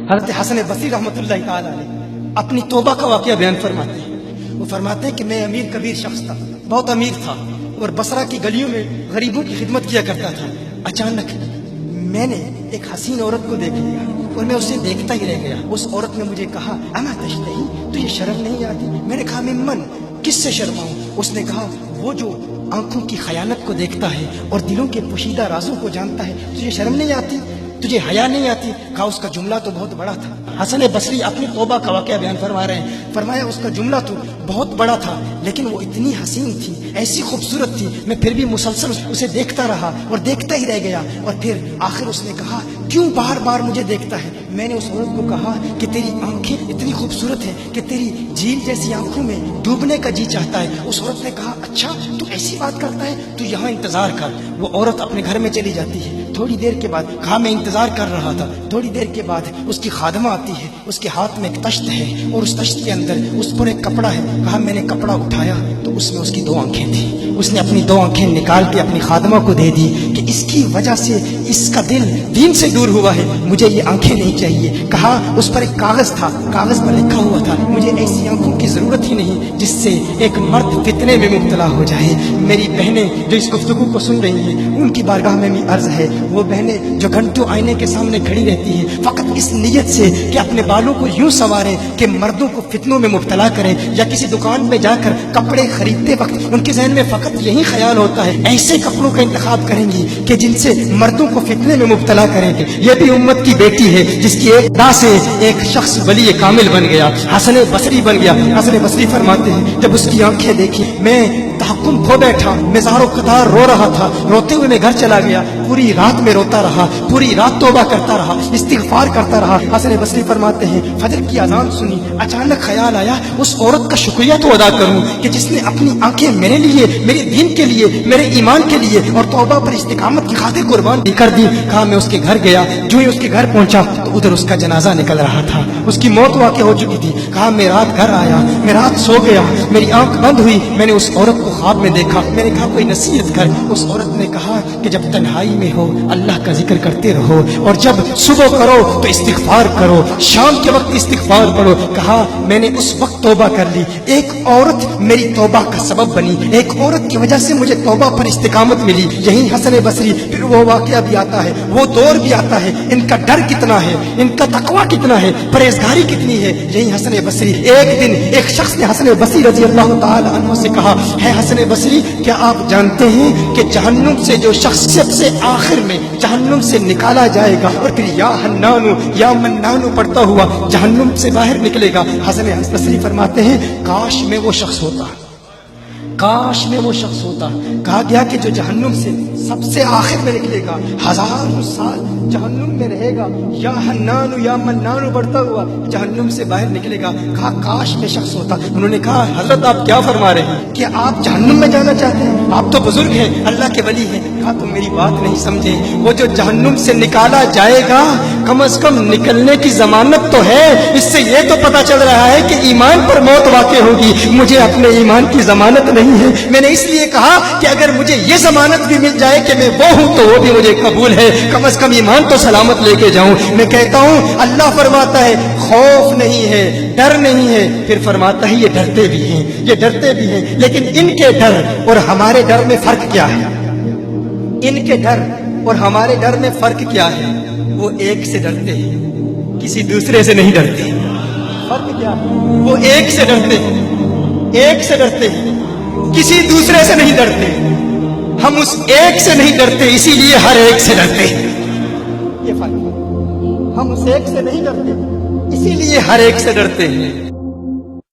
حضرت حسن بصری رحمۃ اللہ تعالی علیہ اپنی توبہ کا واقعہ بیان فرماتے ہیں۔ وہ فرماتے ہیں کہ میں امیر کبیر شخص تھا، بہت امیر تھا، اور بصرہ کی گلیوں میں غریبوں کی خدمت کیا کرتا تھا۔ اچانک میں نے ایک حسین عورت کو دیکھ لیا اور میں اسے دیکھتا ہی رہ گیا۔ اس عورت نے مجھے کہا اما تشتہی، تجھے شرم نہیں آتی؟ میں نے کہا ممن، کس سے شرماؤں؟ اس نے کہا وہ جو آنکھوں کی خیانت کو دیکھتا ہے اور دلوں کے پوشیدہ رازوں کو جانتا ہے، تجھے شرم نہیں آتی؟ تجھے حیا نہیں آتی؟ کہا اس کا جملہ تو بہت بڑا تھا۔ حسن بصری اپنی توبہ کا واقعہ بیان فرما رہے ہیں۔ فرمایا اس کا جملہ تو بہت بڑا تھا، لیکن وہ اتنی حسین تھی، ایسی خوبصورت تھی، میں پھر بھی مسلسل اسے دیکھتا رہا اور دیکھتا ہی رہ گیا۔ اور پھر آخر اس نے کہا کیوں بار بار مجھے دیکھتا ہے؟ میں نے اس عورت کو کہا کہ تیری آنکھیں اتنی خوبصورت ہیں کہ تیری جھیل جیسی آنکھوں میں ڈوبنے کا جی چاہتا ہے۔ اس عورت نے کہا اچھا تو ایسی بات کرتا ہے، تو یہاں انتظار کر۔ وہ عورت اپنے گھر میں چلی جاتی ہے۔ تھوڑی دیر کے بعد کہا میں انتظار کر رہا تھا۔ تھوڑی دیر کے بعد اس کی خادمہ آتی ہے، اس کے ہاتھ میں ایک تشت ہے اور اس تشت کے اندر اس پر ایک کپڑا ہے۔ کہا میں نے کپڑا اٹھایا تو اس میں اس کی 2 آنکھیں تھیں۔ اس نے اپنی 2 آنکھیں نکال کے اپنی خادمہ کو دے دی کہ اس کی وجہ سے اس کا دل دین سے دور ہوا ہے، مجھے یہ آنکھیں نہیں چاہیے۔ کہا اس پر ایک کاغذ تھا، کاغذ پر لکھا ہوا تھا مجھے ایسی آنکھوں کی ضرورت ہی نہیں جس سے ایک مرد فتنے میں مبتلا ہو جائے۔ میری بہنیں جو اس گفتگو کو سن رہی ہیں، ان کی بارگاہ میں بھی عرض ہے، وہ بہنیں جو گھنٹوں آئینے کے سامنے کھڑی رہتی ہیں فقط اس نیت سے کہ اپنے بالوں کو یوں سنواریں کہ مردوں کو فتنوں میں مبتلا کریں، یا کسی دکان میں جا کر کپڑے خریدتے وقت ان کے ذہن میں فقط یہی خیال ہوتا ہے ایسے کپڑوں کا انتخاب کریں گی کہ جن سے مردوں کو فتنے میں مبتلا کریں گے۔ یہ بھی امت کی بیٹی ہے جس کی ایک ادا سے ایک شخص ولی کامل بن گیا، حسن بصری بن گیا۔ حسن بصری فرماتے ہیں جب اس کی آنکھیں دیکھی میں تحکم کھو بیٹھا، میں زارو قطار رو رہا تھا، روتے ہوئے میں گھر چلا گیا، پوری رات میں روتا رہا، پوری رات توبہ کرتا رہا، استغفار کرتا رہا۔ حسن بصری فرماتے ہیں فجر کی اذان سنی، اچانک خیال آیا اس عورت کا شکریہ تو ادا کروں کہ جس نے اپنی آنکھیں میرے لیے، میرے دین کے لیے، میرے ایمان کے لیے اور توبہ پر استقامت کی خاطر قربان کر دی۔ کہا میں اس کے گھر گیا، جو ہی اس کے گھر پہنچا تو ادھر اس کا جنازہ نکل رہا تھا، اس کی موت واقع ہو چکی تھی۔ کہا میں رات گھر آیا، میں رات سو گیا، میری آنکھ بند ہوئی، میں نے اس عورت کو خواب میں دیکھا، میں نے کہا کوئی نصیحت کر۔ اس عورت نے کہا کہ جب تنہائی میں ہو اللہ کا ذکر کرتے رہو، اور جب صبح کرو تو استغفار کرو، شام کے وقت استغفار پڑھو۔ کہا میں نے اس وقت توبہ کر لی، ایک عورت میری توبہ کا سبب بنی، ایک عورت کی وجہ سے مجھے توبہ پر استقامت ملی۔ یہی حسن بصری پھر وہ واقعہ بھی آتا ہے، وہ دور بھی آتا ہے، ان کا ڈر کتنا ہے، ان کا تقویٰ کتنا ہے، پرہیزگاری کتنی ہے۔ یہی حسن بصری ایک دن ایک شخص نے حسن بصری رضی اللہ تعالی عنہ سے کہا ہے حسن بصری کیا آپ جانتے ہیں کہ جہنم سے جو شخص سب سے آخر میں جہنم سے نکالا جائے گا اور پھر یا حنانو یا منانو پڑھتا ہوا جہنم سے باہر نکلے گا؟ حسن بصری فرماتے ہیں کاش میں وہ شخص ہوتا، کاش میں وہ شخص ہوتا۔ کہا گیا کہ جو جہنم سے سب سے آخر میں نکلے گا، 1000 سال جہنم میں رہے گا، یا حنانو یا منانو بڑھتا ہوا جہنم سے باہر نکلے گا۔ کہا کاش میں شخص ہوتا۔ انہوں نے کہا حضرت آپ کیا فرما رہے ہیں؟ کہ آپ جہنم میں جانا چاہتے ہیں؟ آپ تو بزرگ ہیں، اللہ کے ولی ہیں۔ کہا تم میری بات نہیں سمجھے، وہ جو جہنم سے نکالا جائے گا کم از کم نکلنے کی ضمانت تو ہے، اس سے یہ تو پتا چل رہا ہے کہ ایمان پر موت واقع ہوگی، مجھے اپنے ایمان کی ضمانت نہیں ہے۔ میں نے اس لیے کہا کہ اگر مجھے یہ ضمانت بھی مل جائے کہ میں وہ ہوں تو وہ بھی مجھے قبول ہے، کم از کم ایمان تو سلامت لے کے جاؤں۔ میں کہتا ہوں اللہ فرماتا ہے خوف نہیں ہے، ڈر نہیں ہے، پھر فرماتا ہے یہ ڈرتے بھی ہیں، یہ ڈرتے بھی ہیں، لیکن ان کے ڈر اور ہمارے ڈر میں فرق کیا ہے؟ ان کے ڈر اور ہمارے ڈر میں فرق کیا ہے؟ وہ ایک سے ڈرتے ہیں، کسی دوسرے سے نہیں ڈرتے۔ فرق کیا ہے؟ وہ ایک سے ڈرتے ہیں، ایک سے ڈرتے ہیں، کسی دوسرے سے نہیں ڈرتے۔ ہم اس ایک سے نہیں ڈرتے، اسی لیے ہر ایک سے ڈرتے ہیں۔ یہ فرق ہے، ہم اس ایک سے نہیں ڈرتے، اسی لیے ہر ایک سے ڈرتے ہیں۔